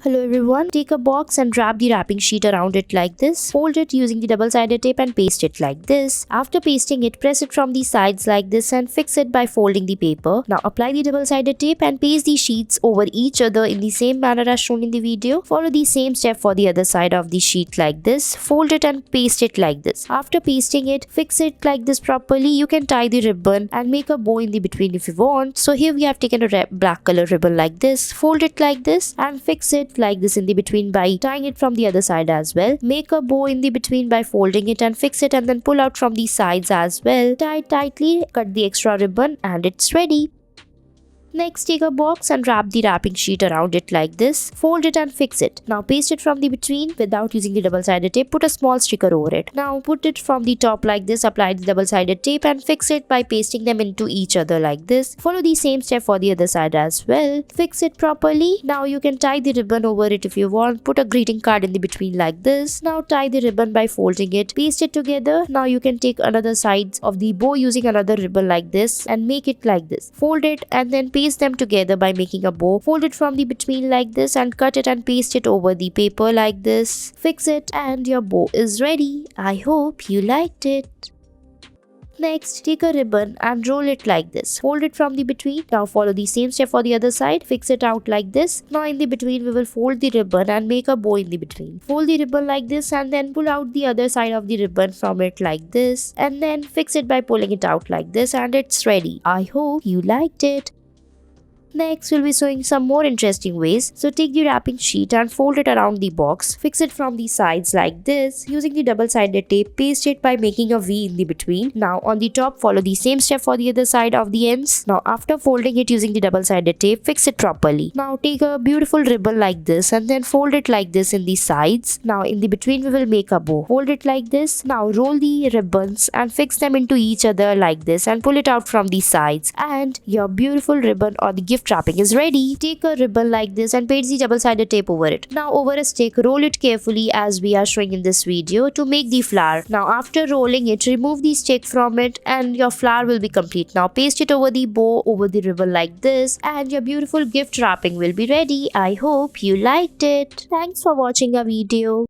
Hello everyone, take a box and wrap the wrapping sheet around it like this. Fold it using the double-sided tape and paste it like this. After pasting it, press it from the sides like this and fix it by folding the paper. Now apply the double-sided tape and paste the sheets over each other in the same manner as shown in the video. Follow the same step for the other side of the sheet like this. Fold it and paste it like this. After pasting it, fix it like this properly. You can tie the ribbon and make a bow in the between if you want. So here we have taken a black color ribbon like this. Fold it like this and fix it like this in the between by tying it from the other side as well. Make a bow in the between by folding it and fix it and then pull out from the sides as well. Tie it tightly, cut the extra ribbon and it's ready. Next, take a box and wrap the wrapping sheet around it like this. Fold it and fix it. Now paste it from the between without using the double-sided tape. Put a small sticker over it. Now put it from the top like this. Apply the double-sided tape and fix it by pasting them into each other like this. Follow the same step for the other side as well. Fix it properly. Now you can tie the ribbon over it if you want. Put a greeting card in the between like this. Now tie the ribbon by folding it. Paste it together. Now you can take another sides of the bow using another ribbon like this and make it like this. Fold it and then paste them together by making a bow. Fold it from the between like this and cut it and paste it over the paper like this. Fix it and your bow is ready. I hope you liked it. Next, take a ribbon and roll it like this. Fold it from the between. Now follow the same step for the other side. Fix it out like this. Now in the between we will fold the ribbon and make a bow in the between. Fold the ribbon like this and then pull out the other side of the ribbon from it like this. And then fix it by pulling it out like this and it's ready. I hope you liked it. Next, we'll be showing some more interesting ways. So take the wrapping sheet and fold it around the box. Fix it from the sides like this. Using the double-sided tape, paste it by making a V in the between. Now on the top, follow the same step for the other side of the ends. Now after folding it using the double-sided tape, fix it properly. Now take a beautiful ribbon like this and then fold it like this in the sides. Now in the between, we will make a bow. Fold it like this. Now roll the ribbons and fix them into each other like this and pull it out from the sides. And your beautiful ribbon or the gift wrapping is ready. Take a ribbon like this and paste the double-sided tape over it. Now over a stick, roll it carefully as we are showing in this video to make the flower. Now after rolling it, remove the stick from it and your flower will be complete. Now paste it over the bow over the ribbon like this and your beautiful gift wrapping will be ready. I hope you liked it. Thanks for watching our video.